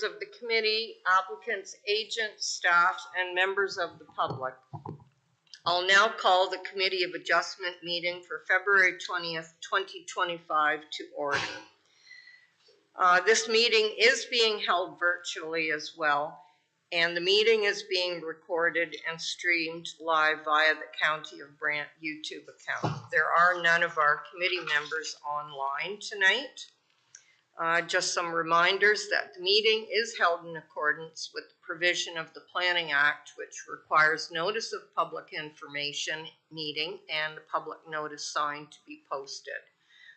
of the committee, applicants, agents, staff, and members of the public. I'll now call the Committee of Adjustment meeting for February 20th, 2025 to order. This meeting is being held virtually as well, and the meeting is being recorded and streamed live via the County of Brant YouTube account. There are none of our committee members online tonight. Just some reminders that the meeting is held in accordance with the provision of the Planning Act, which requires notice of public information meeting and a public notice sign to be posted.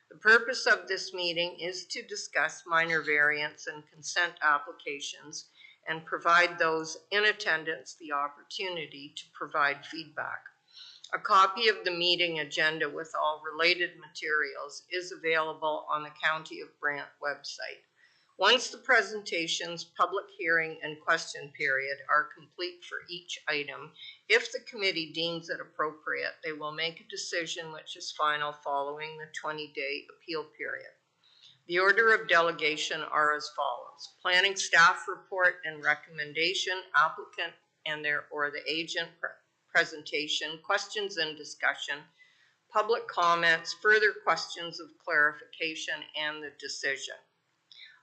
The purpose of this meeting is to discuss minor variance and consent applications and provide those in attendance the opportunity to provide feedback. A copy of the meeting agenda with all related materials is available on the County of Brant website. Once the presentations, public hearing, and question period are complete for each item, if the committee deems it appropriate, they will make a decision which is final following the 20-day appeal period. The order of delegation are as follows: planning staff report and recommendation, applicant and the agent presentation, questions and discussion, public comments, further questions of clarification, and the decision.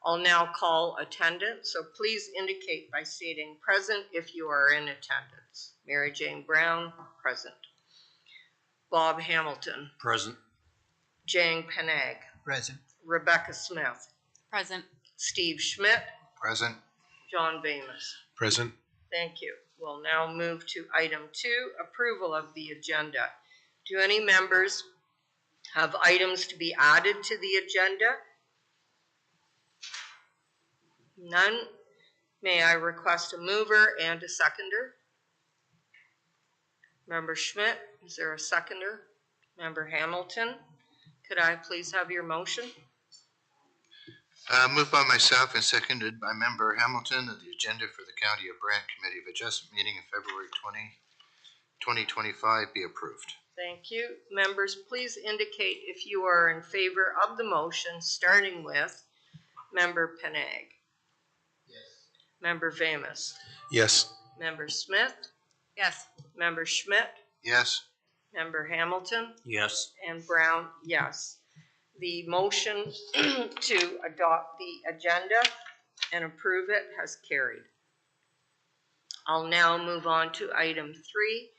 I'll now call attendance, so please indicate by stating present if you are in attendance. Mary Jane Brown, present. Bob Hamilton. Present. Jane Penag. Present. Rebecca Smith. Present. Steve Schmidt. Present. John Bamus. Present. Thank you. We'll now move to item 2, approval of the agenda. Do any members have items to be added to the agenda? None. May I request a mover and a seconder? Member Schmidt, is there a seconder? Member Hamilton, could I please have your motion? Moved by myself and seconded by Member Hamilton that the agenda for the County of Brant Committee of Adjustment meeting in February 2025 be approved. Thank you. Members, please indicate if you are in favor of the motion, starting with Member Penag. Yes. Member Vamus. Yes. Member Smith. Yes. Member Schmidt. Yes. Member Hamilton. Yes. And Brown, yes. The motion to adopt the agenda and approve it has carried. I'll now move on to item 3.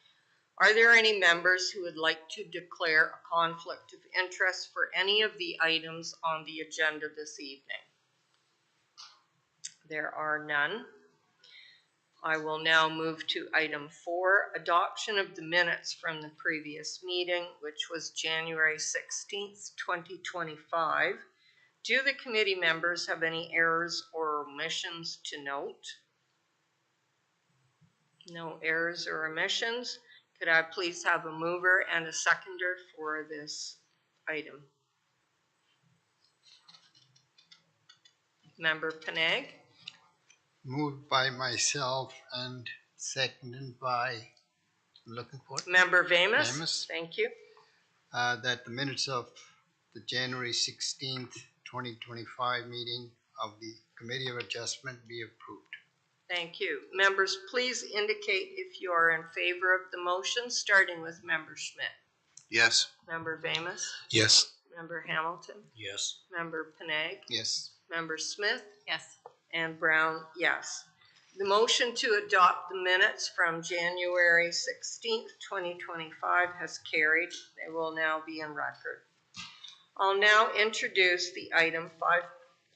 Are there any members who would like to declare a conflict of interest for any of the items on the agenda this evening? There are none. I will now move to item 4, adoption of the minutes from the previous meeting, which was January 16th, 2025. Do the committee members have any errors or omissions to note? No errors or omissions. Could I please have a mover and a seconder for this item? Member Penag. Moved by myself and seconded by, I'm looking for it, Member Vamus. Vamus. Thank you. That the minutes of the January 16th, 2025 meeting of the Committee of Adjustment be approved. Thank you. Members, please indicate if you are in favor of the motion, starting with Member Schmidt. Yes. Member Vamus. Yes. Member Hamilton. Yes. Member Penag. Yes. Member Smith. Yes. And Brown, yes. The motion to adopt the minutes from January 16th, 2025 has carried. They will now be in record. I'll now introduce the item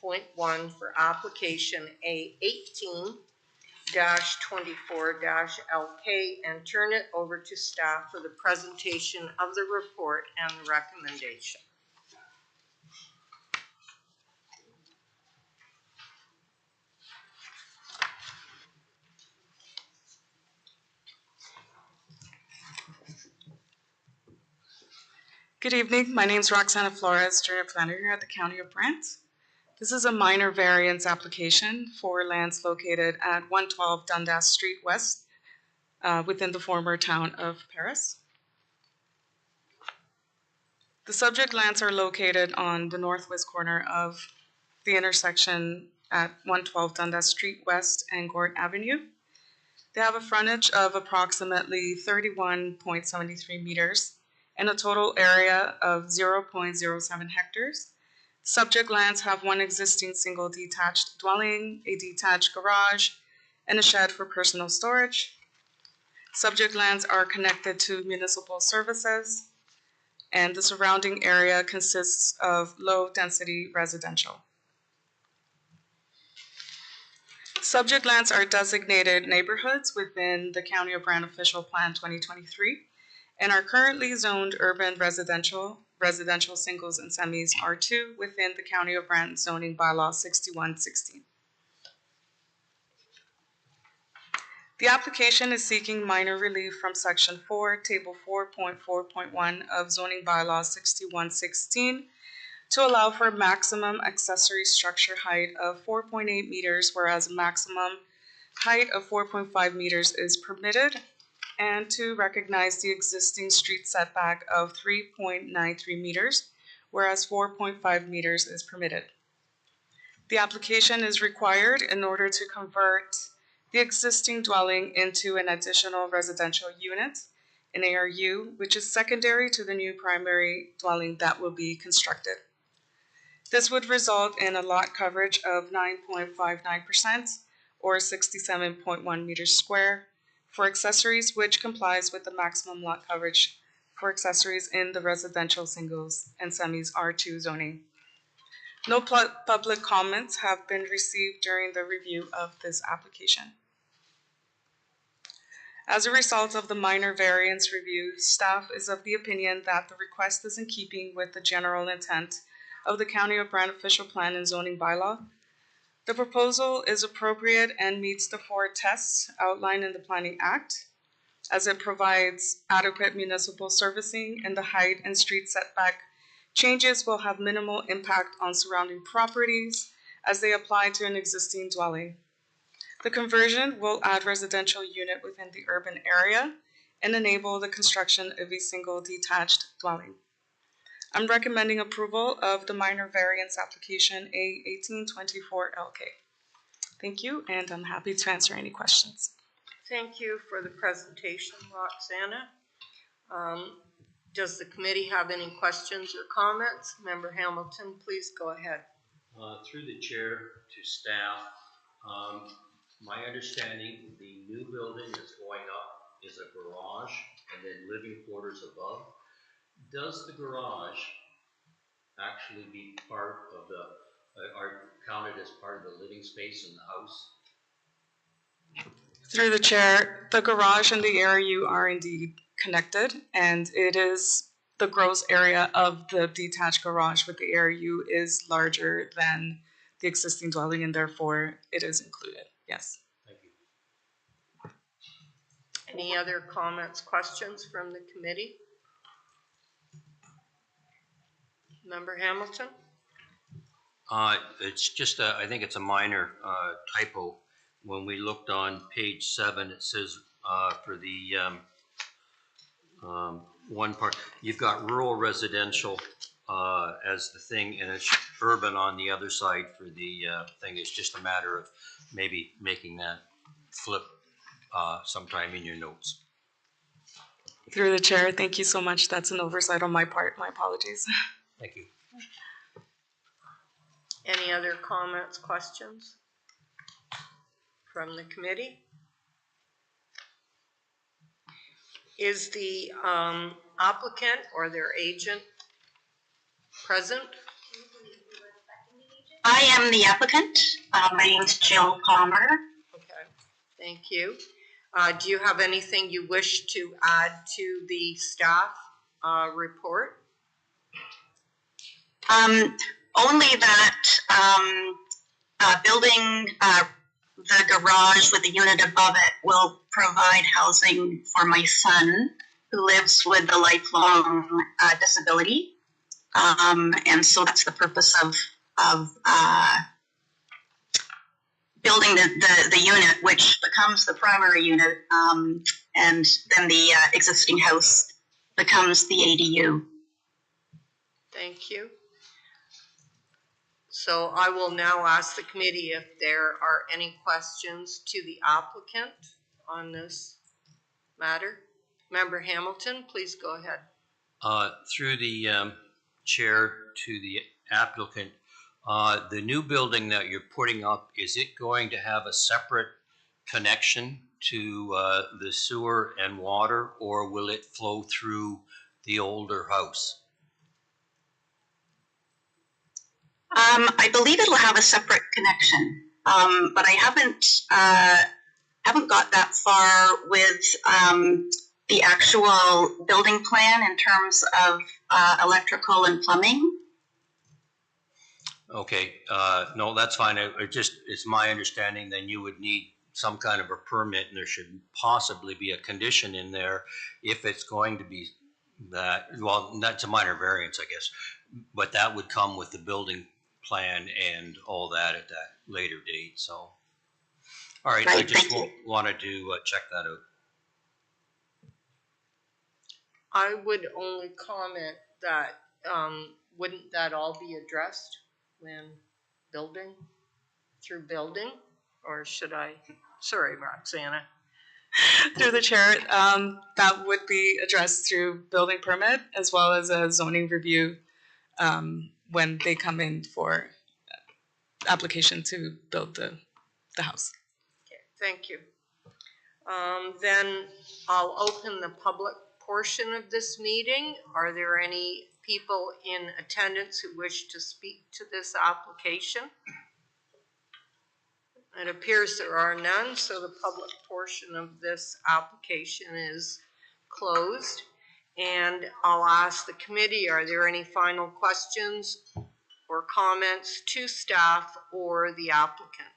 5.1 for application A18-24-LK and turn it over to staff for the presentation of the report and the recommendation. Good evening. My name is Roxana Flores, Junior Planner here at the County of Brant. This is a minor variance application for lands located at 112 Dundas Street West within the former town of Paris. The subject lands are located on the northwest corner of the intersection at 112 Dundas Street West and Gort Avenue. They have a frontage of approximately 31.73 meters and a total area of 0.07 hectares. Subject lands have one existing single detached dwelling, a detached garage, and a shed for personal storage. Subject lands are connected to municipal services, and the surrounding area consists of low-density residential. Subject lands are designated neighborhoods within the County of Brant Official Plan 2023 and are currently zoned urban residential singles and semis R2 within the County of Brant zoning bylaw 6116. The application is seeking minor relief from Section 4, Table 4.4.1 of zoning bylaw 6116 to allow for a maximum accessory structure height of 4.8 meters, whereas a maximum height of 4.5 meters is permitted, and to recognize the existing street setback of 3.93 meters, whereas 4.5 meters is permitted. The application is required in order to convert the existing dwelling into an additional residential unit, an ARU, which is secondary to the new primary dwelling that will be constructed. This would result in a lot coverage of 9.59% or 67.1 meters square for accessories, which complies with the maximum lot coverage for accessories in the residential singles and semis R2 zoning. No public comments have been received during the review of this application. As a result of the minor variance review, staff is of the opinion that the request is in keeping with the general intent of the County of Brant Official Plan and Zoning Bylaw. The proposal is appropriate and meets the 4 tests outlined in the Planning Act, as it provides adequate municipal servicing and the height and street setback changes will have minimal impact on surrounding properties as they apply to an existing dwelling. The conversion will add residential unit within the urban area and enable the construction of a single detached dwelling. I'm recommending approval of the minor variance application A1824LK. Thank you, and I'm happy to answer any questions. Thank you for the presentation, Roxana. Does the committee have any questions or comments? Member Hamilton, please go ahead. Through the chair to staff, my understanding, the new building that's going up is a garage and then living quarters above. Does the garage actually be part of the, are counted as part of the living space in the house? Through the chair, the garage and the ARU are indeed connected, and it is the gross area of the detached garage with the ARU is larger than the existing dwelling, and therefore it is included. Yes. Thank you. Any other comments, questions from the committee? Member Hamilton? It's just, I think it's a minor typo. When we looked on page 7, it says for the one part, you've got rural residential as the thing, and it's urban on the other side for the thing. It's just a matter of maybe making that flip sometime in your notes. Through the chair, thank you so much. That's an oversight on my part. My apologies. Thank you. Any other comments, questions from the committee? Is the applicant or their agent present? I am the applicant. My name is Jill Palmer. Okay, thank you. Do you have anything you wish to add to the staff report? Only that building the garage with the unit above it will provide housing for my son who lives with a lifelong disability. And so that's the purpose of building the unit, which becomes the primary unit, and then the existing house becomes the ADU. Thank you. So I will now ask the committee if there are any questions to the applicant on this matter. Member Hamilton, please go ahead. Through the chair to the applicant, the new building that you're putting up, is it going to have a separate connection to the sewer and water, or will it flow through the older house? I believe it'll have a separate connection, but I haven't got that far with the actual building plan in terms of electrical and plumbing. Okay, no, that's fine. It's my understanding then you would need some kind of a permit, and there should possibly be a condition in there if it's going to be that, well, that's a minor variance, I guess, but that would come with the building plan and all that at that later date, so. All right, I Right, just thank you. wanted to check that out. I would only comment that, wouldn't that all be addressed when through building? Or should I, sorry, Roxana. Through the chair, that would be addressed through building permit as well as a zoning review when they come in for application to build the house. Okay, thank you. Then I'll open the public portion of this meeting. Are there any people in attendance who wish to speak to this application? It appears there are none, so the public portion of this application is closed. And I'll ask the committee, are there any final questions or comments to staff or the applicant?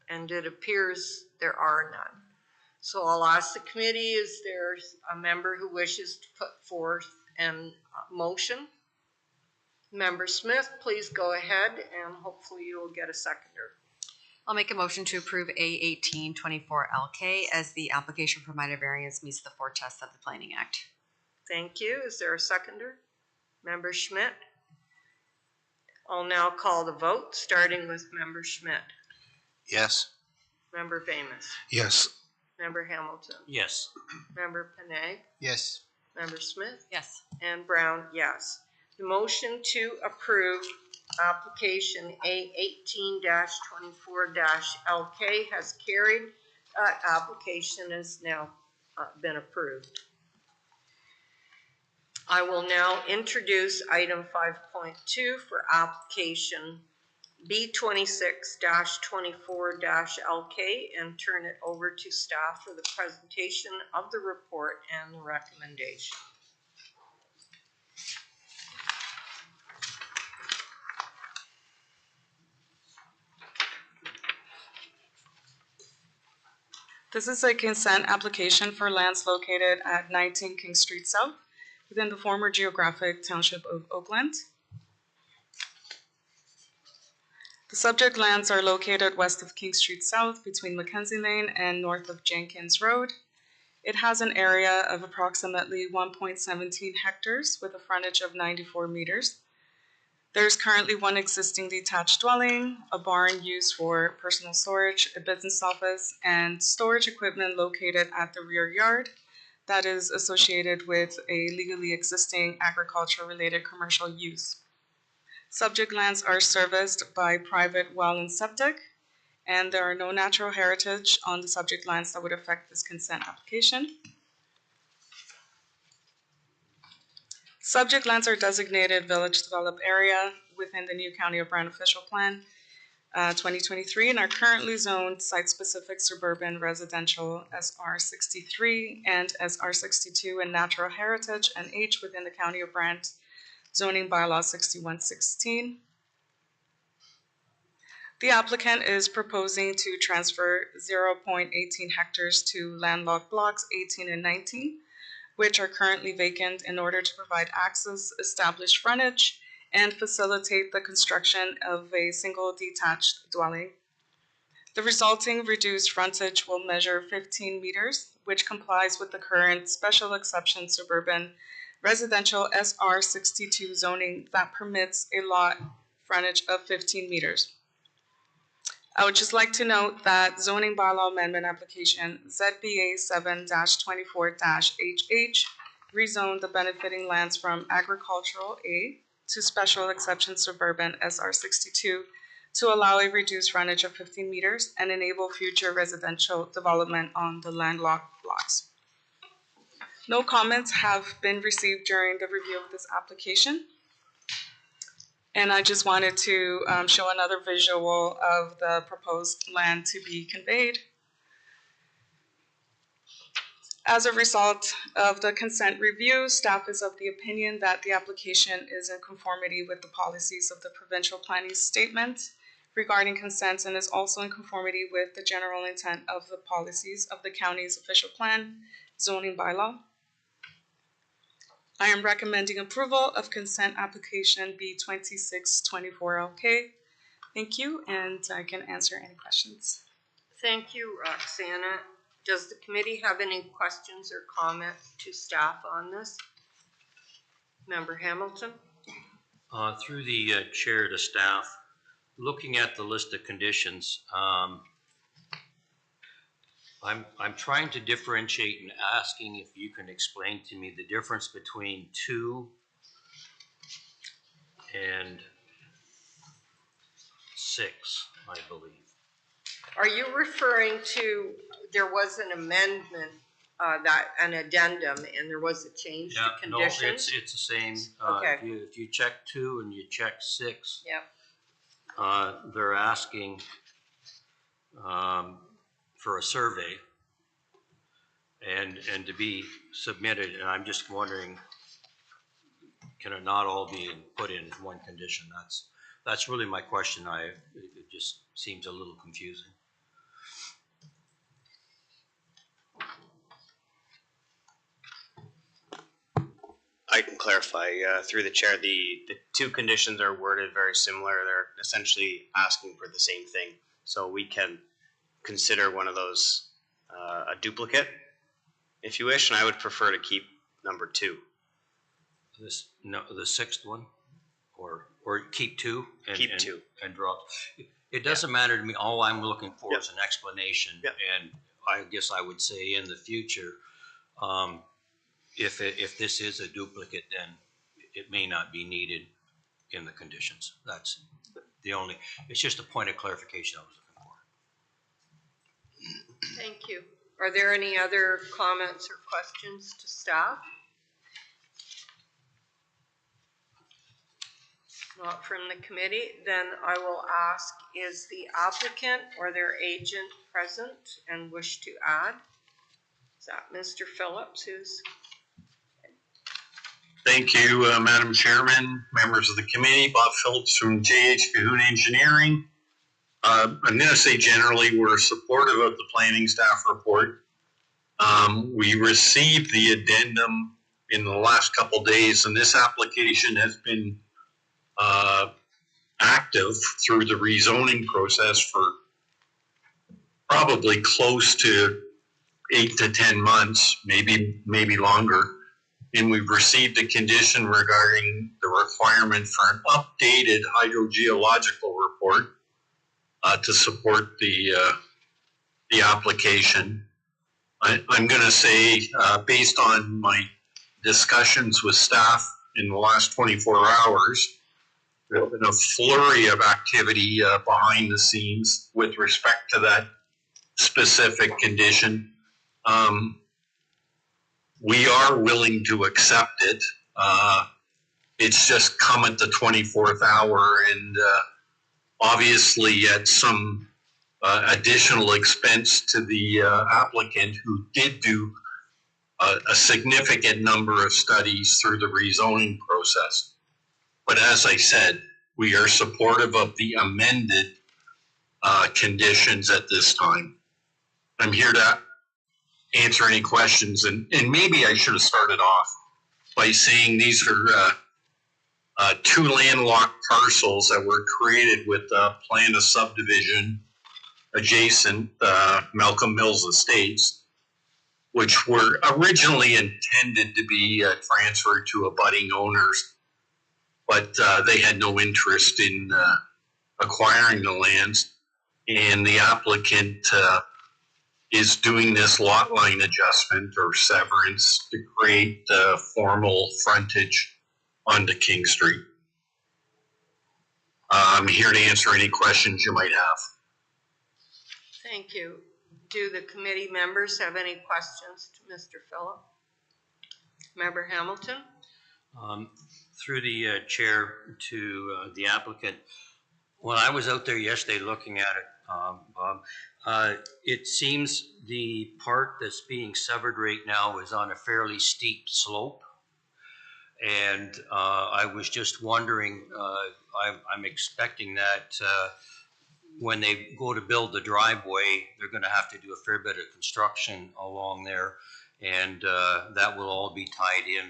And it appears there are none. So I'll ask the committee, is there a member who wishes to put forth a motion? Member Smith, please go ahead, and hopefully you will get a seconder. I'll make a motion to approve A1824LK as the application for minor variance meets the 4 tests of the Planning Act. Thank you. Is there a seconder? Member Schmidt? I'll now call the vote, starting with Member Schmidt. Yes. Member Famous. Yes. Member Hamilton. Yes. Member Panay. Yes. Member Smith. Yes. And Brown, yes. The motion to approve application A18-24-LK has carried. Application has now been approved. I will now introduce item 5.2 for application B26-24-LK and turn it over to staff for the presentation of the report and the recommendation. This is a consent application for lands located at 19 King Street South within the former geographic township of Oakland. The subject lands are located west of King Street South between Mackenzie Lane and north of Jenkins Road. It has an area of approximately 1.17 hectares with a frontage of 94 meters. There's currently one existing detached dwelling, a barn used for personal storage, a business office, and storage equipment located at the rear yard that is associated with a legally existing agriculture-related commercial use. Subject lands are serviced by private well and septic, and there are no natural heritage on the subject lands that would affect this consent application. Subject lands are designated Village Developed Area within the new County of Brant Official Plan 2023 and are currently zoned Site-Specific Suburban Residential SR63 and SR62 and Natural Heritage and H within the County of Brant Zoning Bylaw 6116. The applicant is proposing to transfer 0.18 hectares to landlocked blocks 18 and 19, which are currently vacant in order to provide access, establish frontage, and facilitate the construction of a single detached dwelling. The resulting reduced frontage will measure 15 meters, which complies with the current special exception suburban residential SR 62 zoning that permits a lot frontage of 15 meters. I would just like to note that zoning bylaw amendment application ZBA 7-24-HH rezoned the benefiting lands from agricultural A to special exception suburban SR 62 to allow a reduced frontage of 15 meters and enable future residential development on the landlocked lots. No comments have been received during the review of this application. And I just wanted to show another visual of the proposed land to be conveyed. As a result of the consent review, staff is of the opinion that the application is in conformity with the policies of the provincial planning statement regarding consents and is also in conformity with the general intent of the policies of the county's official plan zoning bylaw. I am recommending approval of consent application B2624LK. Thank you, and I can answer any questions. Thank you, Roxana. Does the committee have any questions or comments to staff on this? Member Hamilton? Through the chair to staff, looking at the list of conditions, I'm trying to differentiate and asking if you can explain to me the difference between 2 and 6, I believe. Are you referring to, there was an amendment, an addendum, and there was a change to conditions? No, it's the same. Okay. If you check 2 and you check 6, Yep. They're asking for a survey and to be submitted, and I'm just wondering, can it not all be put in one condition? That's really my question. It just seems a little confusing. I can clarify through the chair. The 2 conditions are worded very similar. They're essentially asking for the same thing. So we can consider one of those a duplicate, if you wish, and I would prefer to keep number 2. The 6th one, or keep 2 and Keep 2 and drop. It doesn't matter to me. All I'm looking for is an explanation, and I guess I would say in the future, if this is a duplicate, then it may not be needed in the conditions. That's the only. It's just a point of clarification I was looking for. Thank you. Are there any other comments or questions to staff? Not from the committee. Then I will ask, is the applicant or their agent present and wish to add? Is that Mr. Phillips who's... Thank you, Madam Chairman, members of the committee. Bob Phillips from JH Cahoon Engineering. I'm going to say generally we're supportive of the planning staff report. We received the addendum in the last couple of days, and this application has been active through the rezoning process for probably close to 8 to 10 months, maybe longer. And we've received a condition regarding the requirement for an updated hydrogeological report to support the application. I'm going to say, based on my discussions with staff in the last 24 hours, there's been a flurry of activity behind the scenes with respect to that specific condition. We are willing to accept it. It's just come at the 24th hour, and obviously at some additional expense to the applicant, who did do a significant number of studies through the rezoning process. But as I said, we are supportive of the amended conditions at this time. I'm here to answer any questions, and maybe I should have started off by saying these are 2 landlocked parcels that were created with a plan of subdivision adjacent Malcolm Mills Estates. which were originally intended to be transferred to abutting owners, but they had no interest in acquiring the lands. And the applicant is doing this lot line adjustment or severance to create formal frontage onto King Street. I'm here to answer any questions you might have. Thank you. Do the committee members have any questions to Mr. Phillip? Member Hamilton? Through the chair to the applicant, when I was out there yesterday looking at it, Bob, it seems the part that's being severed right now is on a fairly steep slope. And I was just wondering, I'm expecting that when they go to build the driveway, they're going to have to do a fair bit of construction along there. And that will all be tied in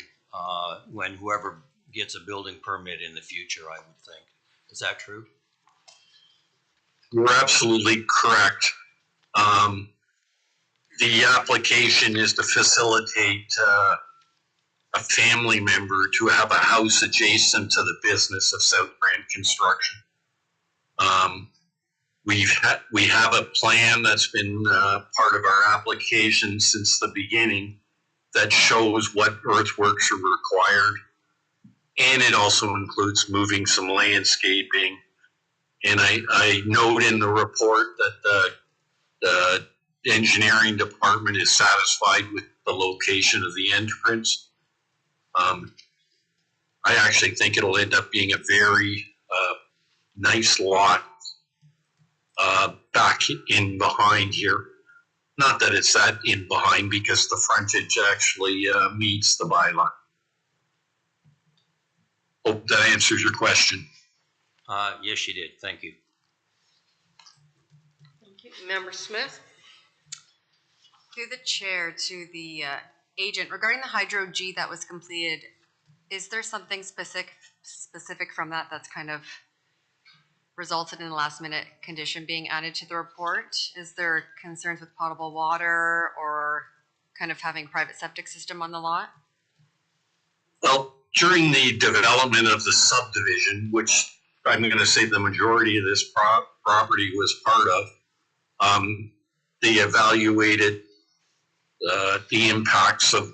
when whoever gets a building permit in the future, I would think. Is that true? You're absolutely correct. The application is to facilitate a family member to have a house adjacent to the business of South Brant Construction. We have a plan that's been part of our application since the beginning that shows what earthworks are required. And it also includes moving some landscaping. And I note in the report that the engineering department is satisfied with the location of the entrance. I actually think it'll end up being a very nice lot back in behind here. Not that it's that in behind, because the frontage actually meets the bylaw. Hope that answers your question. Yes, you did. Thank you. Thank you. Member Smith? Through the chair to the agent, regarding the Hydro G that was completed, is there something specific from that that's kind of resulted in a last minute condition being added to the report? Is there concerns with potable water or kind of having private septic system on the lot? Well, during the development of the subdivision, which I'm going to say the majority of this property was part of, they evaluated the impacts of,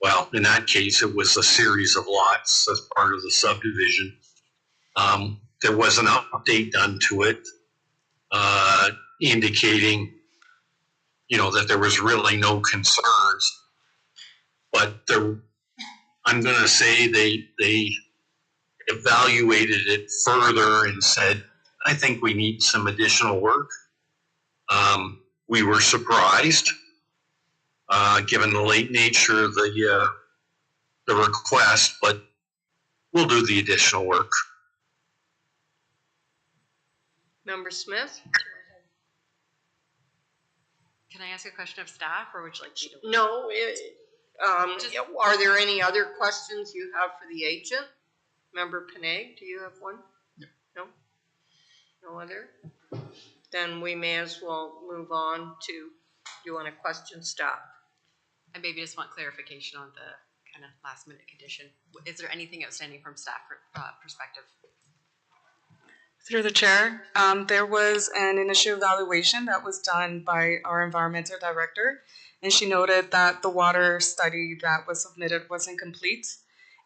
well, in that case, it was a series of lots as part of the subdivision. There was an update done to it indicating, that there was really no concerns. But I'm going to say they evaluated it further and said, I think we need some additional work. We were surprised, given the late nature of the request, but we'll do the additional work. Member Smith? Can I ask a question of staff, or would you like me to? No. Are there any other questions you have for the agent? Member Panay, do you have one? No? No other? Then we may as well move on to, do you want to question staff? I maybe just want clarification on the kind of last minute condition. Is there anything outstanding from staff perspective? Through the chair, there was an initial evaluation that was done by our environmental director, and she noted that the water study that was submitted was incomplete,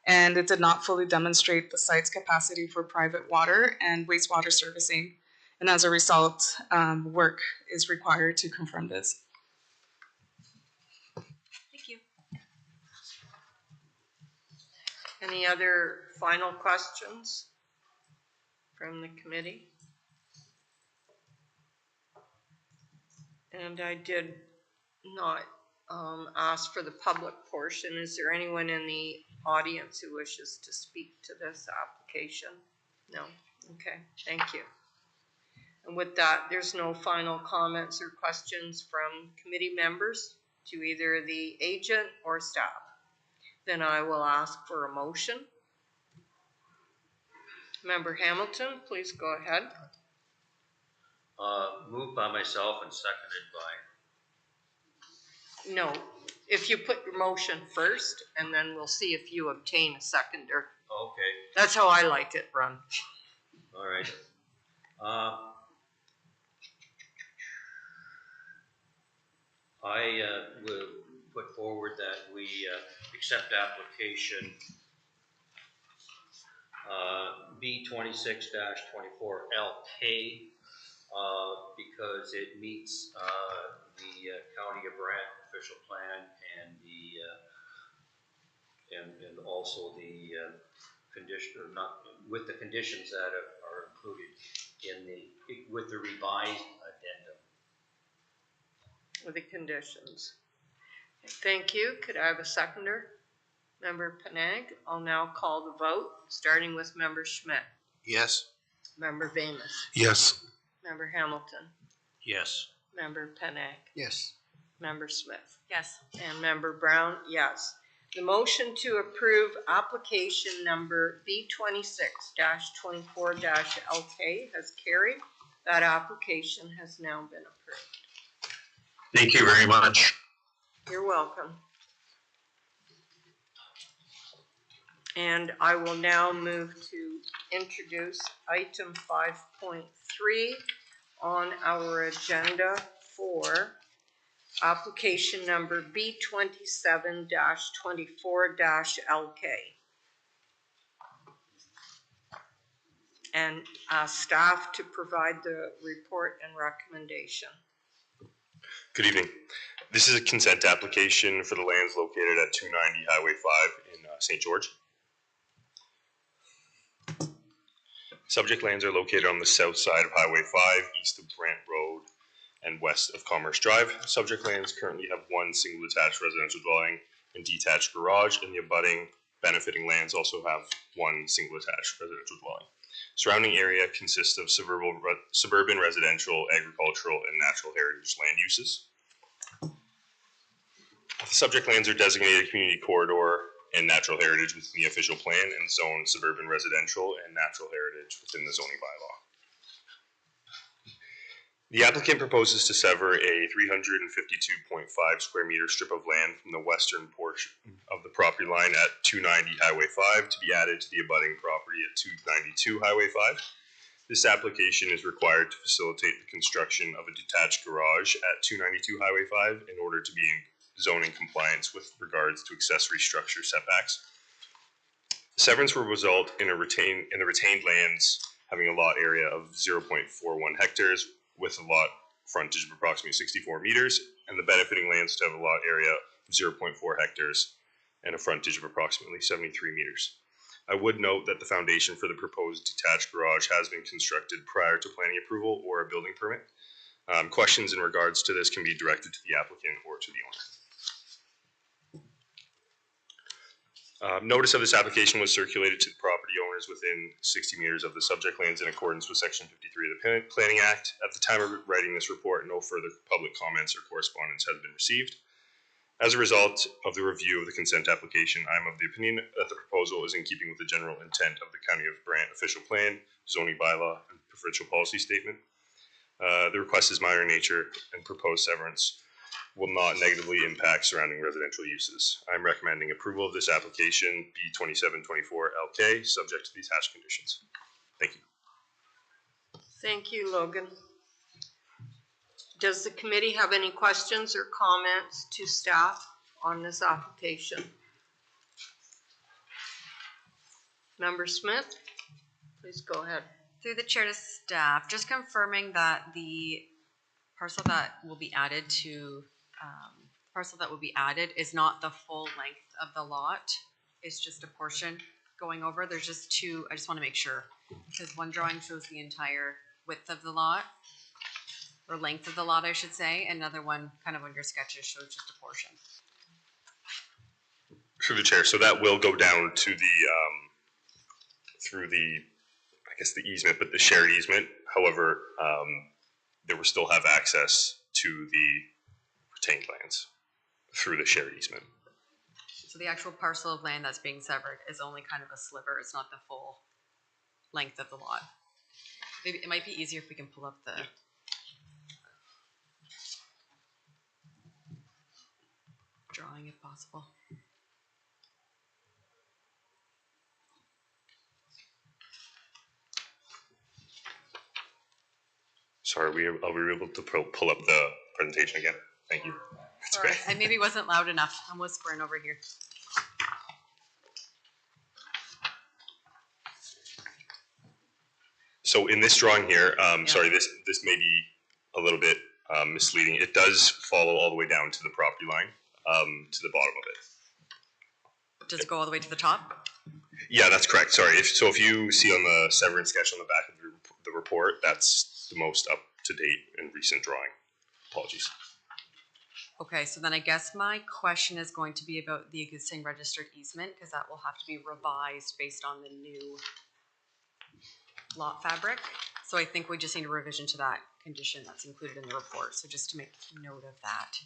and it did not fully demonstrate the site's capacity for private water and wastewater servicing. And as a result, work is required to confirm this. Thank you. Any other final questions from the committee? And I did not ask for the public portion. Is there anyone in the audience who wishes to speak to this application? No? Okay, thank you. And with that, there's no final comments or questions from committee members to either the agent or staff. Then I will ask for a motion. Member Hamilton, please go ahead. Moved by myself and seconded No, if you put your motion first, and then we'll see if you obtain a seconder. Okay, That's how I like it run. all right. I will put forward that we accept application B26-24LK because it meets the County of Brant official plan and the and also the condition, or not, with the conditions that are included in with the revised addendum. With the conditions. Thank you. Could I have a seconder? Member Panag, I'll now call the vote, starting with Member Schmidt. Yes. Member Vamus. Yes. Member Hamilton. Yes. Member Panag. Yes. Member Smith. Yes. And Member Brown, yes. The motion to approve application number B26-24-LK has carried. That application has now been approved. Thank you very much. You're welcome. And I will now move to introduce item 5.3 on our agenda for application number B27-24-LK. And staff to provide the report and recommendation. Good evening. This is a consent application for the lands located at 290 Highway 5 in St. George. Subject lands are located on the south side of Highway 5, east of Brant Road, and west of Commerce Drive. Subject lands currently have one single detached residential dwelling and detached garage, and the abutting benefiting lands also have one single attached residential dwelling. Surrounding area consists of suburban residential, agricultural, and natural heritage land uses. The subject lands are designated community corridor and natural heritage within the official plan and zone suburban residential and natural heritage within the zoning bylaw. The applicant proposes to sever a 352.5 square meter strip of land from the western portion of the property line at 290 Highway 5 to be added to the abutting property at 292 Highway 5. This application is required to facilitate the construction of a detached garage at 292 Highway 5 in order to be in zoning compliance with regards to accessory structure setbacks. Severance will result in the retained lands having a lot area of 0.41 hectares with a lot frontage of approximately 64 meters, and the benefiting lands to have a lot area of 0.4 hectares and a frontage of approximately 73 meters. I would note that the foundation for the proposed detached garage has been constructed prior to planning approval or a building permit. Questions in regards to this can be directed to the applicant or to the owner. Notice of this application was circulated to the property owners within 60 meters of the subject lands in accordance with Section 53 of the Planning Act. At the time of writing this report, no further public comments or correspondence has been received. As a result of the review of the consent application, I am of the opinion that the proposal is in keeping with the general intent of the County of Brant official plan, zoning bylaw, and provincial policy statement. The request is minor in nature, and proposed severance will not negatively impact surrounding residential uses. I'm recommending approval of this application B2724LK, subject to the attached conditions. Thank you. Thank you, Logan. Does the committee have any questions or comments to staff on this application? Member Smith, please go ahead. Through the chair to staff, just confirming that the parcel that will be added is not the full length of the lot. It's just a portion going over. There's just two. I just want to make sure, because one drawing shows the entire width of the lot, or length of the lot, I should say. Another one, kind of on your sketches, shows just a portion. Through the chair, so that will go down to the through the, I guess, the easement, but the shared easement. However, they will still have access to the retained lands through the shared easement. So the actual parcel of land that's being severed is only kind of a sliver. It's not the full length of the lot. Maybe it might be easier if we can pull up the. drawing if possible. Sorry, are we able to pull up the presentation again? Thank you. It's Sorry, okay. I maybe wasn't loud enough. I'm whispering over here. So in this drawing here, sorry, this may be a little bit misleading. It does follow all the way down to the property line, to the bottom of it. Does it go all the way to the top? Yeah, that's correct. Sorry. If you see on the severance sketch on the back of the report, that's the most up to date and recent drawing. Apologies. Okay, so then I guess my question is going to be about the existing registered easement, because that will have to be revised based on the new lot fabric. So I think we just need a revision to that condition that's included in the report. So just to make note of that.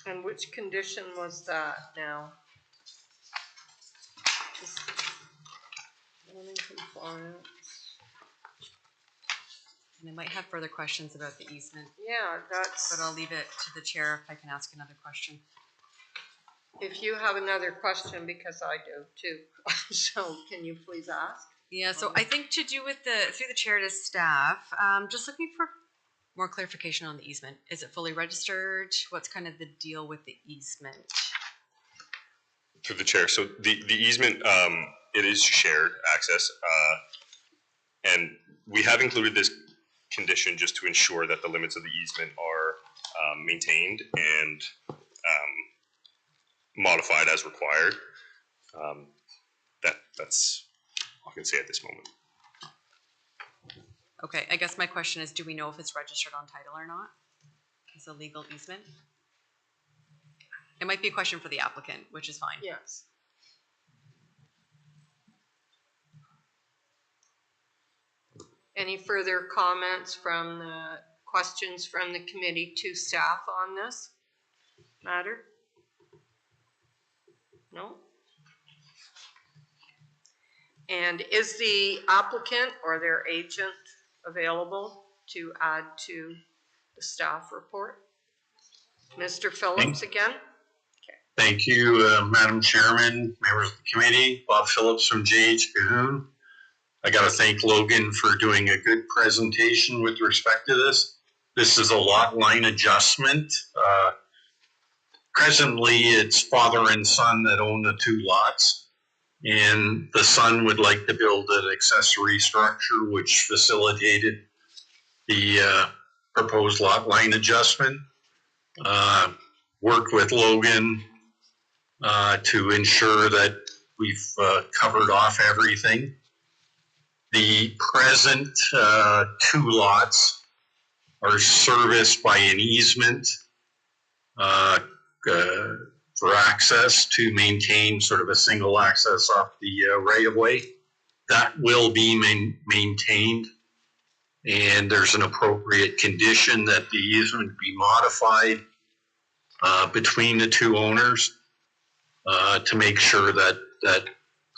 And which condition was that now? Just zoning compliance. And I might have further questions about the easement, Yeah, that's, but I'll leave it to the chair if I can ask another question. if you have another question, because I do too. So can you please ask? Yeah, so I think to do with through the chair to staff, just looking for more clarification on the easement. Is it fully registered? What's kind of the deal with the easement? Through the chair. So the easement, it is shared access, and we have included this condition just to ensure that the limits of the easement are maintained and modified as required. That's all I can say at this moment. Okay, I guess my question is, do we know if it's registered on title or not? It's a legal easement? It might be a question for the applicant, which is fine. Yes. Any further comments from the questions from the committee to staff on this matter? No? And is the applicant or their agent available to add to the staff report? Mr. Phillips again? Thank you, Madam Chairman, members of the committee. Bob Phillips from JH Cahoon. I got to thank Logan for doing a good presentation with respect to this. This is a lot line adjustment. Presently, it's father and son that own the two lots, and the son would like to build an accessory structure which facilitated the proposed lot line adjustment. Worked with Logan to ensure that we've covered off everything. The present two lots are serviced by an easement for access to maintain sort of a single access off the right of way. That will be maintained, and there's an appropriate condition that the easement be modified between the two owners to make sure that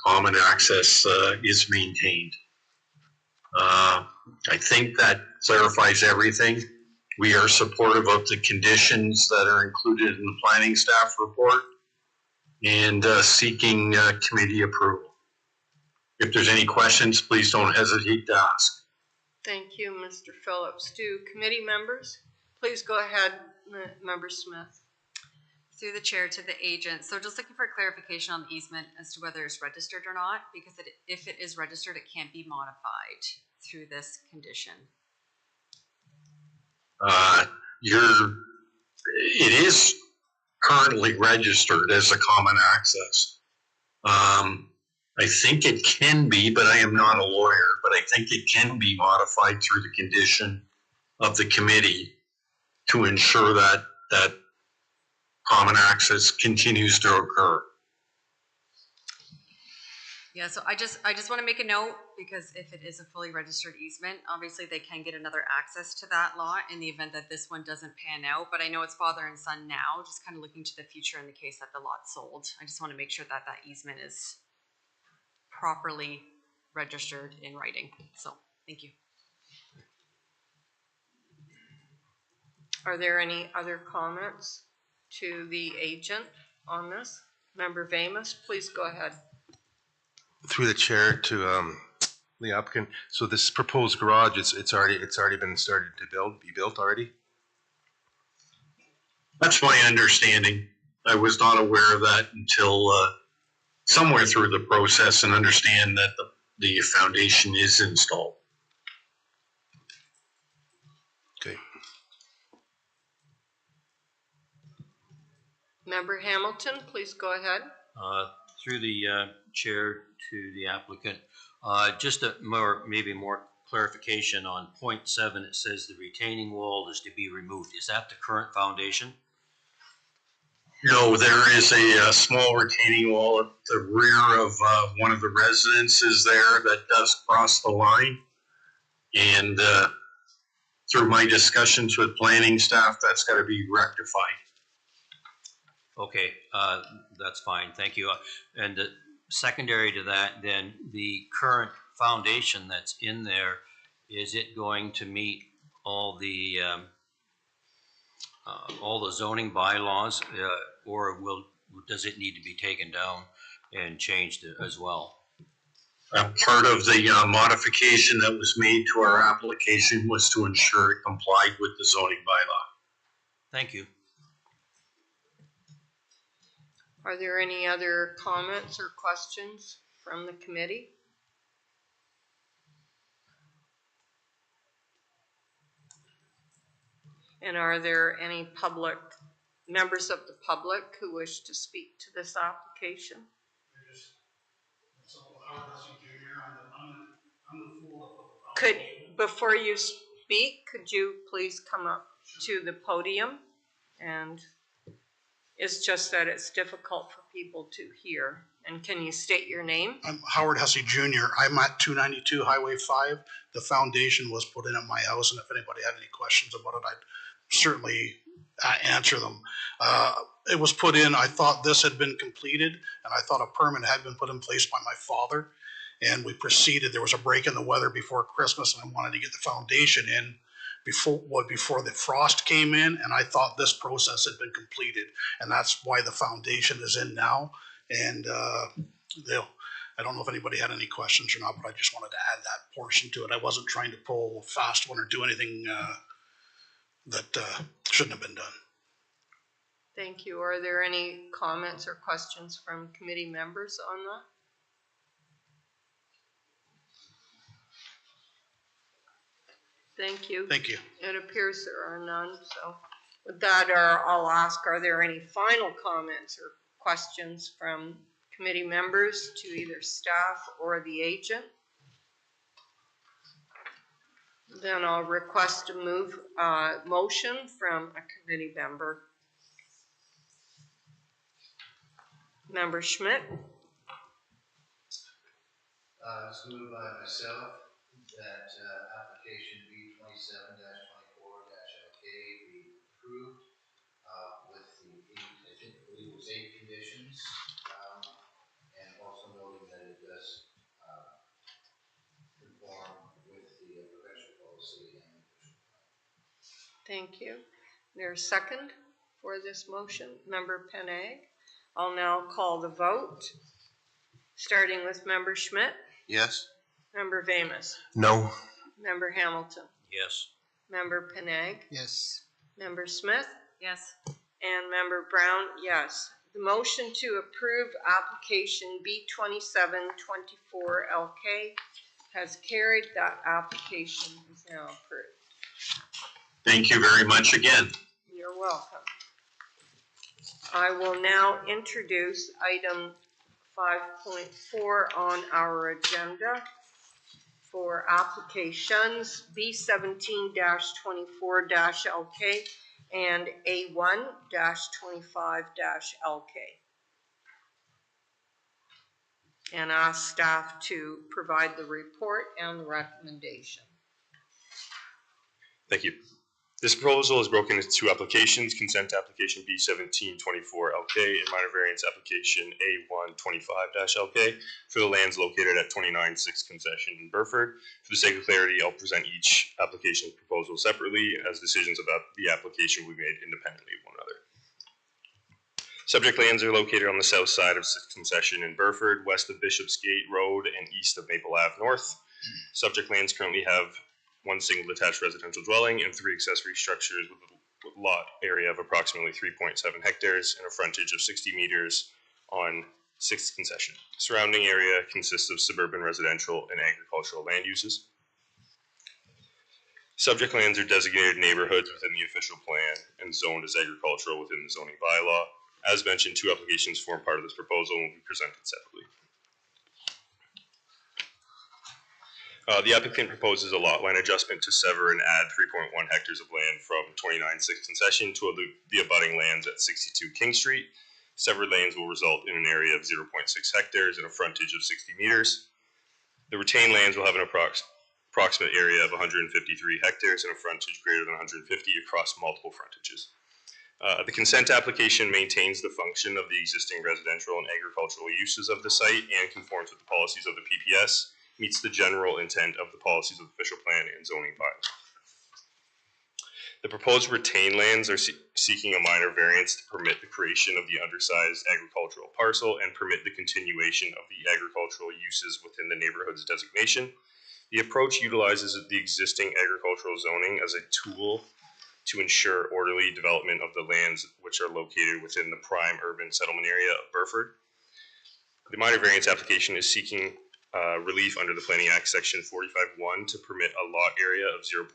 common access is maintained. I think that clarifies everything. We are supportive of the conditions that are included in the planning staff report and seeking committee approval. If there's any questions, please don't hesitate to ask. Thank you, Mr. Phillips. Do committee members? Please go ahead, Member Smith. Through the chair to the agent. So just looking for clarification on the easement as to whether it's registered or not, because if it is registered, it can't be modified through this condition. It is currently registered as a common access. I think it can be, but I am not a lawyer, but I think it can be modified through the condition of the committee to ensure that common access continues to occur. Yeah, so I just want to make a note, because if it is a fully registered easement, obviously they can get another access to that lot in the event that this one doesn't pan out. But I know it's father and son now, just kind of looking to the future in the case that the lot's sold. I just want to make sure that that easement is properly registered in writing. So, thank you. Are there any other comments? to the agent on this? Member Vamus, please go ahead. Through the chair to the applicant. So this proposed garage, it's already been started to be built already? That's my understanding. I was not aware of that until somewhere through the process, and understand that the foundation is installed. Okay. Member Hamilton, please go ahead. Through the chair to the applicant, just maybe more clarification on point 7. It says the retaining wall is to be removed. Is that the current foundation? No, there is a small retaining wall at the rear of one of the residences there that does cross the line. And through my discussions with planning staff, that's got to be rectified. Okay, that's fine, thank you. And secondary to that, then the current foundation that's in there, is it going to meet all the zoning bylaws, or does it need to be taken down and changed as well? Part of the modification that was made to our application was to ensure it complied with the zoning bylaw. Thank you. Are there any other comments or questions from the committee? And are there any members of the public who wish to speak to this application? Before you speak, could you please come up to the podium? And it's just that it's difficult for people to hear. And can you state your name? I'm Howard Hussey Jr. I'm at 292 Highway 5. The foundation was put in at my house, and if anybody had any questions about it, I'd certainly answer them. It was put in, I thought this had been completed, and I thought a permit had been put in place by my father, and we proceeded. There was a break in the weather before Christmas, and I wanted to get the foundation in before the frost came in, and I thought this process had been completed, and that's why the foundation is in now. And I don't know if anybody had any questions or not, but I just wanted to add that portion to it. I wasn't trying to pull a fast one or do anything that shouldn't have been done. Thank you. Are there any comments or questions from committee members on that? Thank you. Thank you. It appears there are none. So with that, I'll ask, are there any final comments or questions from committee members to either staff or the agent? Then I'll request a motion from a committee member. Member Schmidt. It's moved by myself that application B27-24-LK be approved with I believe it was 8 conditions, and also noting that it does conform with the provincial policy and official plan. Thank you. There's a second for this motion. Member Penag. I'll now call the vote, starting with Member Schmidt. Yes. Member Vamus. No. Member Hamilton. Yes. Member Penag. Yes. Member Smith. Yes. And Member Brown, yes. The motion to approve application B27-24-LK has carried. That application is now approved. Thank you very much again. You're welcome. I will now introduce item 5.4 on our agenda for applications B17-24-LK and A1-25-LK. And ask staff to provide the report and the recommendation. Thank you. This proposal is broken into 2 applications: consent application B17-24-LK and minor variance application A1-25-LK for the lands located at 29-6 Concession in Burford. For the sake of clarity, I'll present each application proposal separately, as decisions about the application will be made independently of one another. Subject lands are located on the south side of 6th Concession in Burford, west of Bishopsgate Road and east of Maple Ave North. Subject lands currently have one single detached residential dwelling and 3 accessory structures with a lot area of approximately 3.7 hectares and a frontage of 60 meters on 6th Concession. The surrounding area consists of suburban residential and agricultural land uses. Subject lands are designated neighborhoods within the official plan and zoned as agricultural within the zoning bylaw. As mentioned, 2 applications form part of this proposal and will be presented separately. The applicant proposes a lot line adjustment to sever and add 3.1 hectares of land from 29 6th Concession to the abutting lands at 62 King Street. Severed lanes will result in an area of 0.6 hectares and a frontage of 60 meters. The retained lands will have an approximate area of 153 hectares and a frontage greater than 150 across multiple frontages. The consent application maintains the function of the existing residential and agricultural uses of the site and conforms with the policies of the PPS, meets the general intent of the policies of the official plan and zoning bylaw. The proposed retained lands are seeking a minor variance to permit the creation of the undersized agricultural parcel and permit the continuation of the agricultural uses within the neighborhood's designation. The approach utilizes the existing agricultural zoning as a tool to ensure orderly development of the lands which are located within the prime urban settlement area of Burford. The minor variance application is seeking relief under the Planning Act Section 45(1) to permit a lot area of 0.6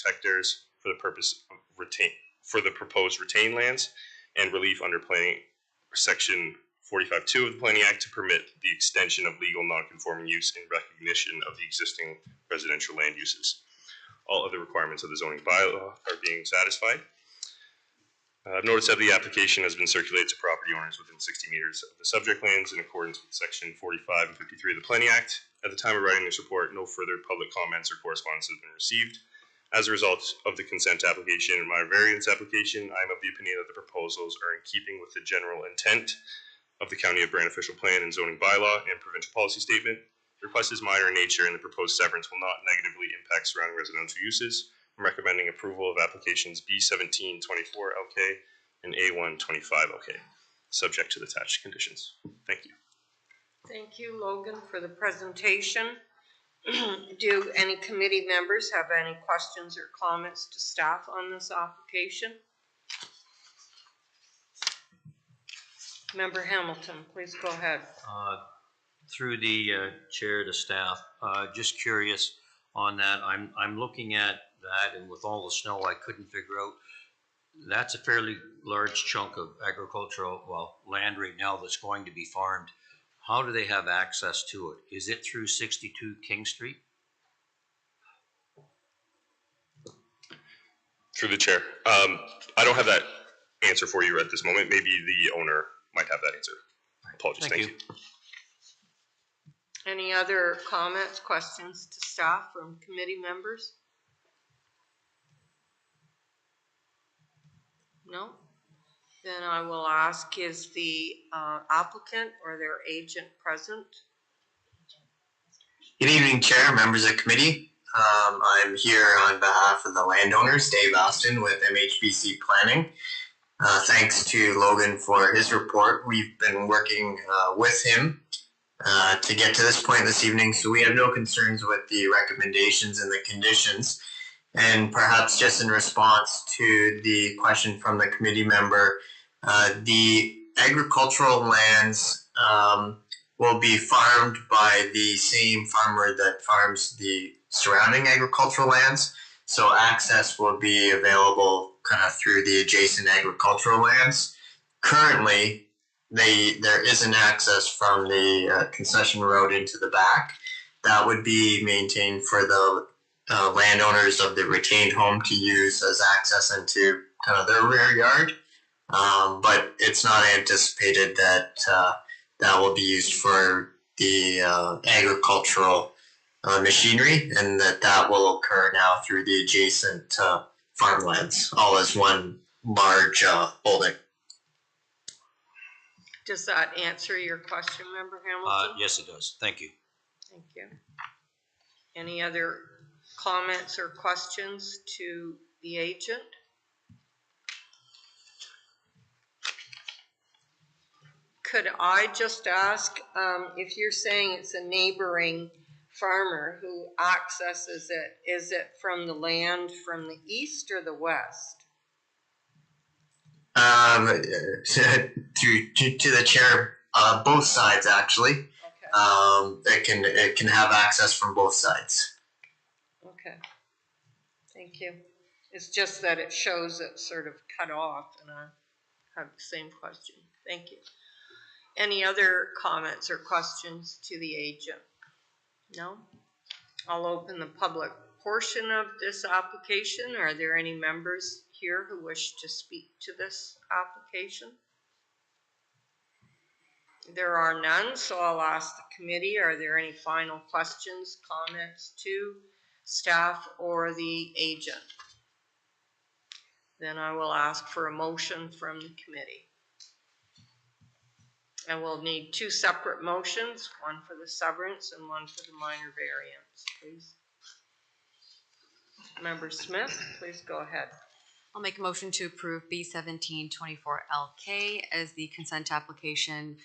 hectares for the purpose of the proposed retained lands, and relief under Planning Section 45(2) of the Planning Act to permit the extension of legal non-conforming use in recognition of the existing residential land uses. All other requirements of the zoning bylaw are being satisfied. Notice of the application has been circulated to property owners within 60 meters of the subject lands in accordance with Section 45 and 53 of the Planning Act. At the time of writing this report, no further public comments or correspondence has been received. As a result of the consent application and my variance application, I am of the opinion that the proposals are in keeping with the general intent of the County of Brant official plan and zoning bylaw and provincial policy statement. The request is minor in nature and the proposed severance will not negatively impact surrounding residential uses. I'm recommending approval of applications B1724 LK and A125 LK, subject to the attached conditions. Thank you. Thank you, Logan, for the presentation. Do any committee members have any questions or comments to staff on this application? Member Hamilton, please go ahead. Through the chair to staff, just curious on that. I'm looking at that, and with all the snow, I couldn't figure out. That's a fairly large chunk of agricultural, well, land right now that's going to be farmed. How do they have access to it? Is it through 62 King Street? Through the chair. I don't have that answer for you at this moment. Maybe the owner might have that answer. Apologies. Thank you. Any other comments, questions to staff from committee members? No? Then I will ask, is the applicant or their agent present? Good evening, Chair, members of committee. I'm here on behalf of the landowners, Dave Austin with MHBC Planning. Thanks to Logan for his report. We've been working with him to get to this point this evening, so we have no concerns with the recommendations and the conditions. And perhaps just in response to the question from the committee member, the agricultural lands will be farmed by the same farmer that farms the surrounding agricultural lands. So access will be available kind of through the adjacent agricultural lands. Currently, there isn't access from the concession road into the back. That would be maintained for the landowners of the retained home to use as access into kind of their rear yard. But it's not anticipated that that will be used for the agricultural machinery, and that will occur now through the adjacent farmlands, all as one large holding. Does that answer your question, Member Hamilton? Yes, it does. Thank you. Thank you. Any other comments or questions to the agent? Could I just ask, if you're saying it's a neighboring farmer who accesses it, is it from the land from the east or the west? To the chair, both sides actually. Okay. It can have access from both sides. Okay. Thank you. It's just that it shows it sort of cut off, and I have the same question. Thank you. Any other comments or questions to the agent? No? I'll open the public portion of this application. Are there any members here who wish to speak to this application? There are none, so I'll ask the committee, are there any final questions, comments to staff or the agent? Then I will ask for a motion from the committee. And we'll need two separate motions, one for the severance and one for the minor variance, please. Member Smith, please go ahead. I'll make a motion to approve B1724LK as the consent application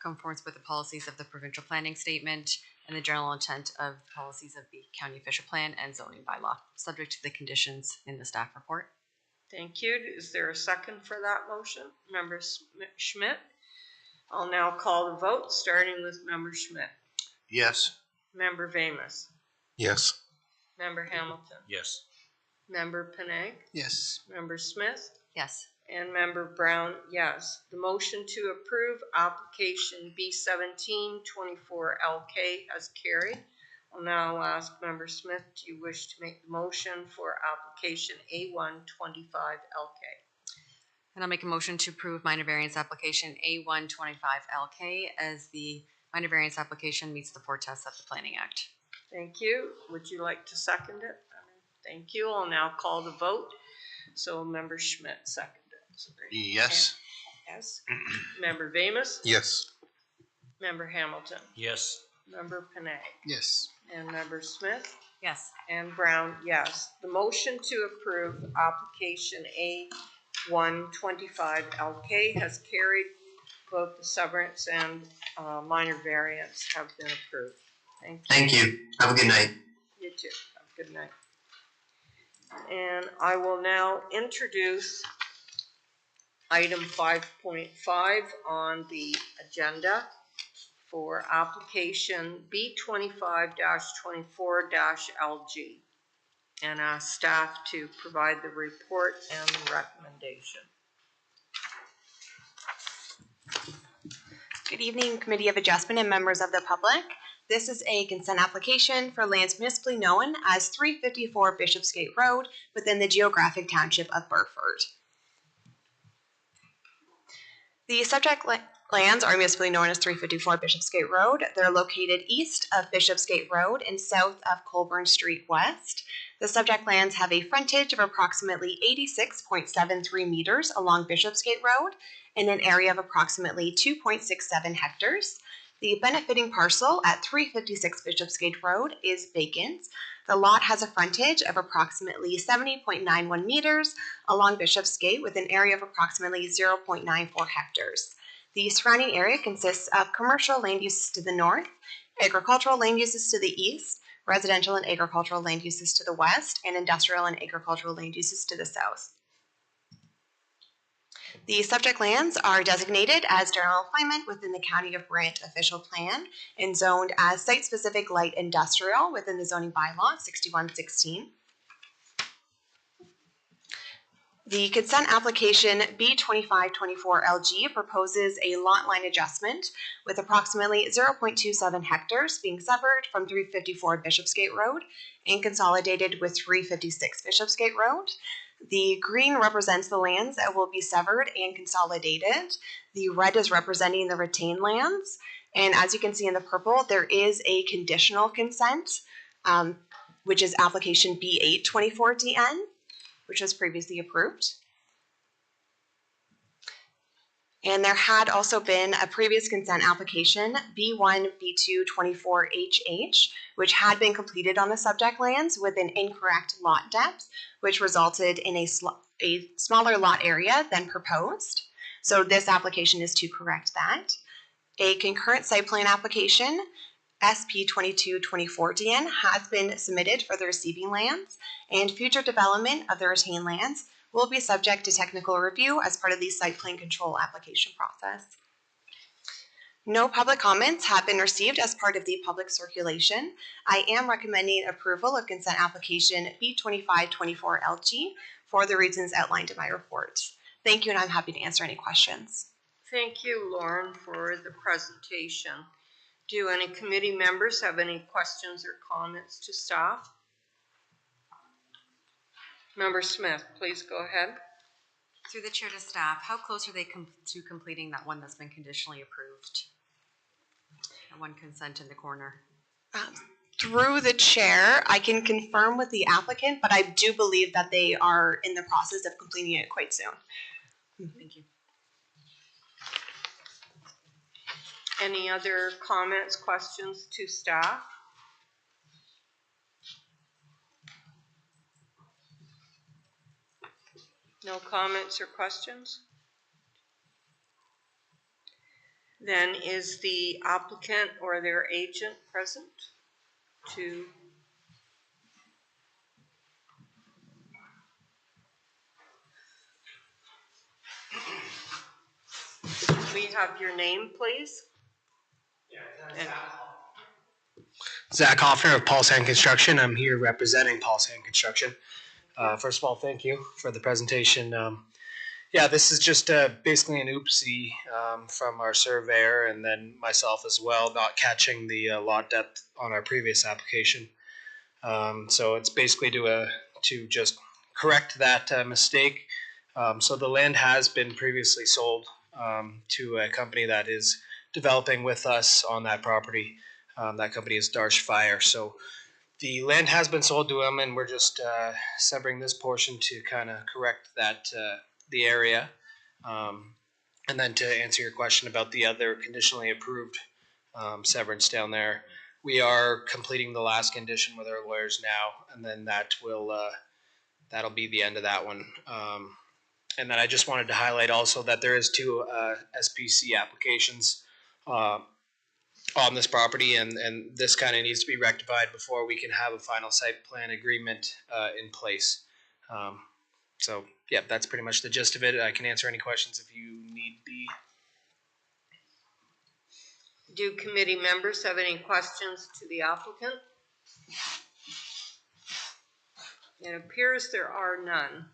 conforms with the policies of the provincial planning statement and the general intent of the policies of the county official plan and zoning bylaw, subject to the conditions in the staff report. Thank you. Is there a second for that motion? Member Schmidt? I'll now call the vote, starting with Member Schmidt. Yes. Member Vamus. Yes. Member Hamilton. Yes. Member Panay. Yes. Member Smith. Yes. And Member Brown, yes. The motion to approve application B1724LK has carried. I'll now ask Member Smith, do you wish to make the motion for application A125LK? And I'll make a motion to approve minor variance application A125LK as the minor variance application meets the four tests of the Planning Act. Thank you. Would you like to second it? Thank you. I'll now call the vote. So Member Schmidt seconded. Yes. Yes. Member Vamus? Yes. Member Hamilton? Yes. Member Panay? Yes. And Member Smith? Yes. And Brown, yes. The motion to approve application A125LK has carried. Both the severance and minor variance have been approved. Thank you. Thank you. Have a good night. You too. Have a good night. And I will now introduce item 5.5 on the agenda for application B25-24-LG, and ask staff to provide the report and the recommendation. Good evening, Committee of Adjustment and members of the public. This is a consent application for lands municipally known as 354 Bishopsgate Road within the geographic township of Burford. The subject lands are municipally known as 354 Bishopsgate Road. They're located east of Bishopsgate Road and south of Colburn Street West. The subject lands have a frontage of approximately 86.73 meters along Bishopsgate Road in an area of approximately 2.67 hectares. The benefiting parcel at 356 Bishopsgate Road is vacant. The lot has a frontage of approximately 70.91 meters along Bishopsgate with an area of approximately 0.94 hectares. The surrounding area consists of commercial land uses to the north, agricultural land uses to the east, residential and agricultural land uses to the west, and industrial and agricultural land uses to the south. The subject lands are designated as general employment within the County of Brant official plan and zoned as site-specific light industrial within the zoning bylaw 6116. The consent application B2524LG proposes a lot line adjustment with approximately 0.27 hectares being severed from 354 Bishopsgate Road and consolidated with 356 Bishopsgate Road. The green represents the lands that will be severed and consolidated. The red is representing the retained lands. And as you can see in the purple, there is a conditional consent, which is application B824DN, which was previously approved. And there had also been a previous consent application, B1B224HH, which had been completed on the subject lands with an incorrect lot depth, which resulted in a smaller lot area than proposed. So this application is to correct that. A concurrent site plan application, SP 2224DN, has been submitted for the receiving lands, and future development of the retained lands will be subject to technical review as part of the site plan control application process. No public comments have been received as part of the public circulation. I am recommending approval of consent application B2524LG for the reasons outlined in my report. Thank you, and I'm happy to answer any questions. Thank you, Lauren, for the presentation. Do any committee members have any questions or comments to staff? Member Smith, please go ahead. Through the chair to staff, how close are they to completing that one that's been conditionally approved? That one consent in the corner. Through the chair, I can confirm with the applicant, but I do believe that they are in the process of completing it quite soon. Thank you. Any other comments, questions to staff? No comments or questions? Then is the applicant or their agent present to? We have your name, please. And Zach Hoffner of Paul's Hand Construction. I'm here representing Paul's Hand Construction. First of all, thank you for the presentation. Yeah, this is just basically an oopsie from our surveyor and then myself as well, not catching the lot depth on our previous application. So it's basically to just correct that mistake. So the land has been previously sold to a company that is developing with us on that property. That company is Darsh Fire. So the land has been sold to them, and we're just severing this portion to kind of correct that the area. And then to answer your question about the other conditionally approved severance down there, we are completing the last condition with our lawyers now, and then that will that'll be the end of that one. And then I just wanted to highlight also that there is two SPC applications on this property, and this kind of needs to be rectified before we can have a final site plan agreement in place. So yeah, that's pretty much the gist of it. I can answer any questions if you need be. do committee members have any questions to the applicant? It appears there are none.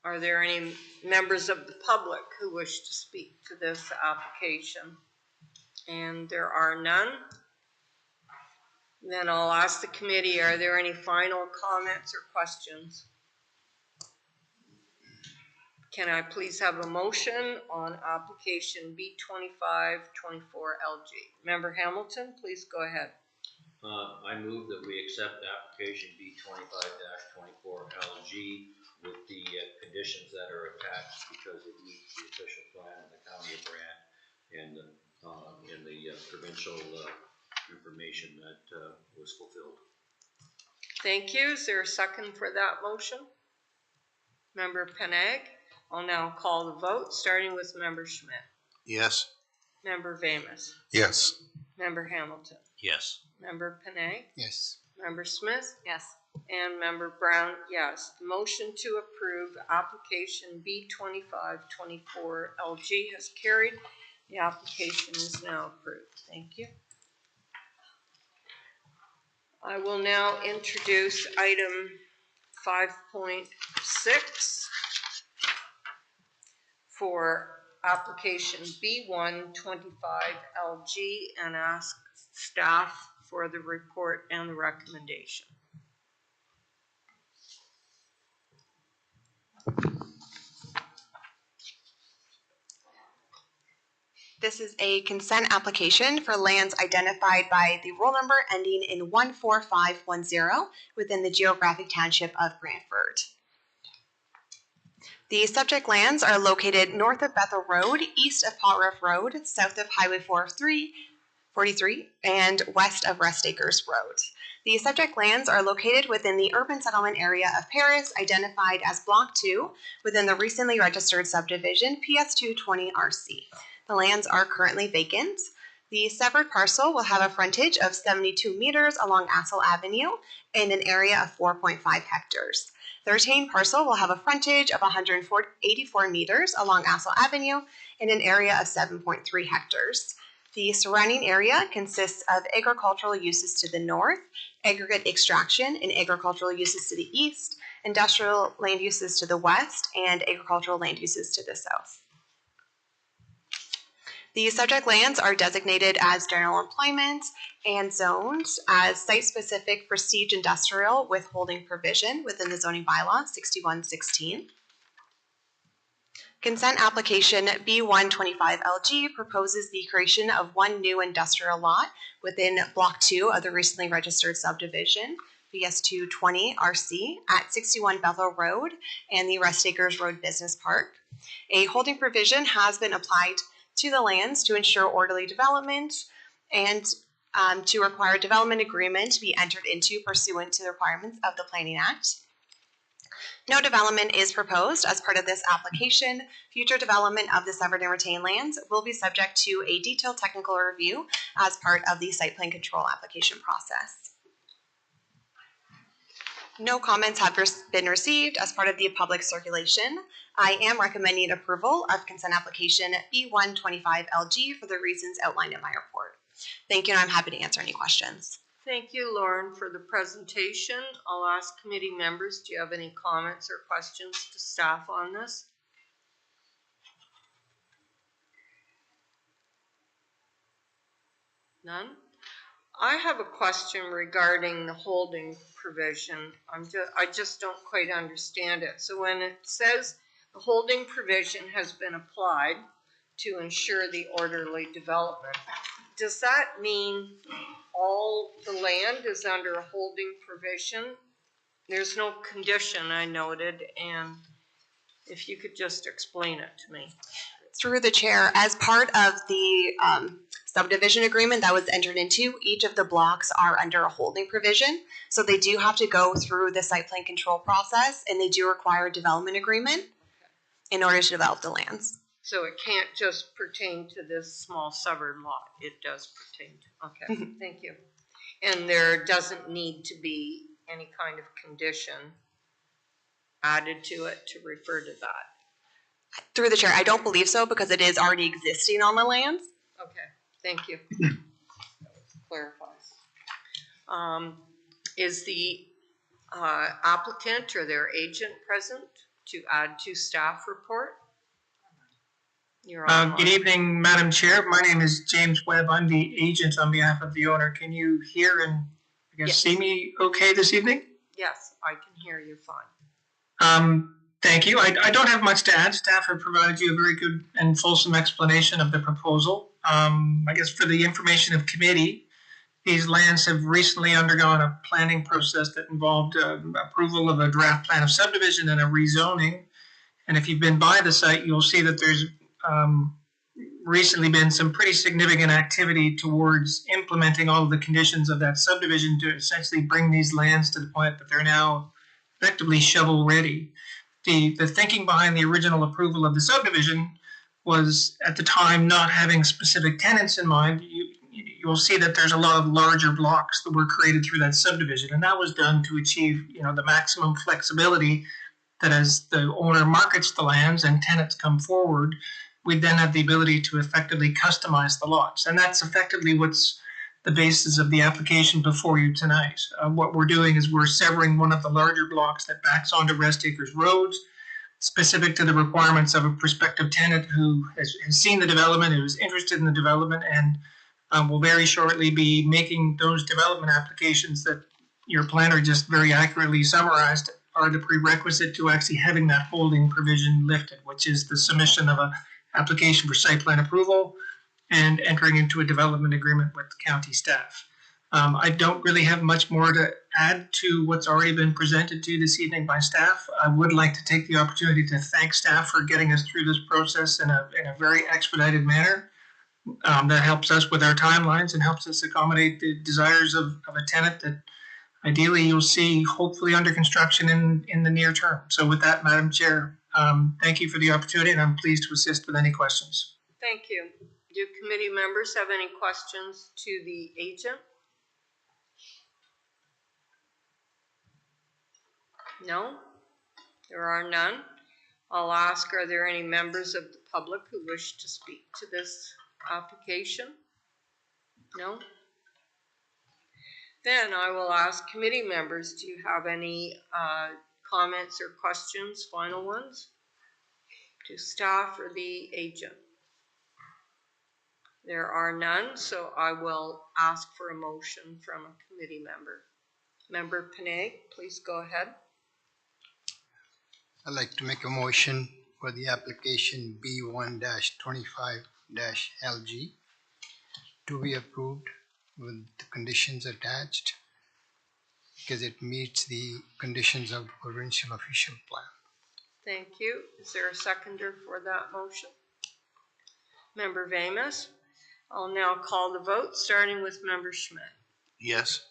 Are there any members of the public who wish to speak to this application? And there are none. Then I'll ask the committee, are there any final comments or questions? Can I please have a motion on application B2524LG? Member Hamilton, please go ahead. I move that we accept application B25-24LG with the conditions that are attached because it meets the official plan of the County of Brant and the provincial information that was fulfilled. Thank you. Is there a second for that motion? Member Penag? I'll now call the vote, starting with Member Schmidt. Yes. Member Vamus. Yes. Member Hamilton. Yes. Member Penag. Yes. Member Smith. Yes. And Member Brown, yes. The motion to approve application B2524LG has carried. The application is now approved. Thank you. I will now introduce item 5.6 for application B125LG and ask staff for the report and the recommendation. This is a consent application for lands identified by the roll number ending in 14510 within the geographic township of Brantford. The subject lands are located north of Bethel Road, east of Paul Rough Road, south of Highway 43, and west of Rest Acres Road. The subject lands are located within the urban settlement area of Paris, identified as Block 2 within the recently registered subdivision PS220RC. The lands are currently vacant. The severed parcel will have a frontage of 72 meters along Assel Avenue and an area of 4.5 hectares. The retained parcel will have a frontage of 184 meters along Assel Avenue and an area of 7.3 hectares. The surrounding area consists of agricultural uses to the north, aggregate extraction and agricultural uses to the east, industrial land uses to the west, and agricultural land uses to the south. The subject lands are designated as general employment and zoned as site-specific for siege industrial withholding provision within the zoning bylaw 6116. Consent application B125LG proposes the creation of one new industrial lot within Block 2 of the recently registered subdivision, BS220 RC, at 61 Bethel Road and the Rest Acres Road Business Park. A holding provision has been applied to the lands to ensure orderly development and to require a development agreement to be entered into pursuant to the requirements of the Planning Act. No development is proposed as part of this application. Future development of the severed and retained lands will be subject to a detailed technical review as part of the site plan control application process. No comments have been received as part of the public circulation. I am recommending approval of consent application B125LG for the reasons outlined in my report. Thank you, and I'm happy to answer any questions. Thank you, Lauren, for the presentation. I'll ask committee members, do you have any comments or questions to staff on this? None? I have a question regarding the holding provision. I just don't quite understand it. So when it says the holding provision has been applied to ensure the orderly development, does that mean all the land is under a holding provision? There's no condition, I noted, and if you could just explain it to me. Through the chair, as part of the subdivision agreement that was entered into, each of the blocks are under a holding provision. So they do have to go through the site plan control process, and they do require a development agreement in order to develop the lands. So it can't just pertain to this small severed lot. It does pertain to, okay, thank you. And there doesn't need to be any kind of condition added to it to refer to that. Through the chair, I don't believe so because it is already existing on the lands. Okay, thank you. That clarifies. Is the applicant or their agent present to add to staff report? Good evening, Madam Chair. My name is James Webb. I'm the agent on behalf of the owner. Can you hear and see me okay this evening? Yes, I can hear you fine. Thank you. I don't have much to add. Staff have provided you a very good and fulsome explanation of the proposal. I guess for the information of committee, these lands have recently undergone a planning process that involved approval of a draft plan of subdivision and a rezoning. And if you've been by the site, you'll see that there's recently been some pretty significant activity towards implementing all of the conditions of that subdivision to essentially bring these lands to the point that they're now effectively shovel ready. The thinking behind the original approval of the subdivision was at the time not having specific tenants in mind. You'll see that there's a lot of larger blocks that were created through that subdivision, and that was done to achieve, the maximum flexibility that as the owner markets the lands and tenants come forward, we then have the ability to effectively customize the lots. And that's effectively what's the basis of the application before you tonight. What we're doing is we're severing one of the larger blocks that backs onto Rest Acres Road, specific to the requirements of a prospective tenant who has seen the development, who is interested in the development, and will very shortly be making those development applications that your planner just very accurately summarized are the prerequisite to actually having that holding provision lifted, which is the submission of an application for site plan approval and entering into a development agreement with the county staff. I don't really have much more to add to what's already been presented to you this evening by staff. I would like to take the opportunity to thank staff for getting us through this process in a very expedited manner. That helps us with our timelines and helps us accommodate the desires of a tenant that ideally you'll see hopefully under construction in the near term. So with that, Madam Chair, thank you for the opportunity, and I'm pleased to assist with any questions. Thank you. Do committee members have any questions to the agent? No? There are none. I'll ask, are there any members of the public who wish to speak to this application? No? Then I will ask committee members, do you have any comments or questions, final ones, to staff or the agent? There are none, so I will ask for a motion from a committee member. Member Panay, please go ahead. I'd like to make a motion for the application B1-25-LG to be approved with the conditions attached because it meets the conditions of the provincial official plan. Thank you. Is there a seconder for that motion? Member Vamus. I'll now call the vote, starting with Member Schmidt. Yes.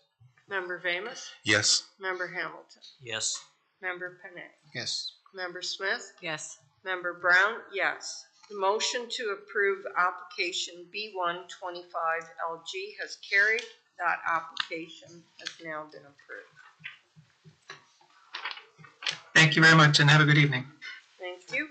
Member Vamus. Yes. Member Hamilton. Yes. Member Panay. Yes. Member Smith. Yes. Member Brown. Yes. The motion to approve application B125LG has carried. That application has now been approved. Thank you very much and have a good evening. Thank you.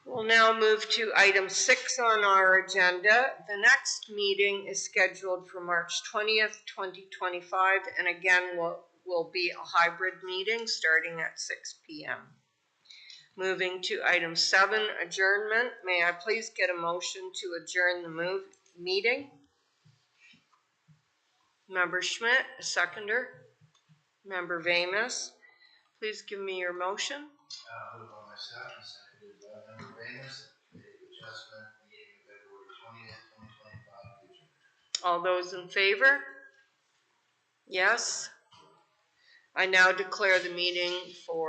We'll now move to item 6 on our agenda. The next meeting is scheduled for March 20th, 2025, and again will be a hybrid meeting starting at 6 p.m. Moving to item 7, adjournment. May I please get a motion to adjourn the meeting? Member Schmidt, a seconder. Member Vamus, please give me your motion. Moved by myself and seconded by Member Ramos, committee of adjustment meeting February 20th, 2025. All those in favor? Yes. I now declare the meeting for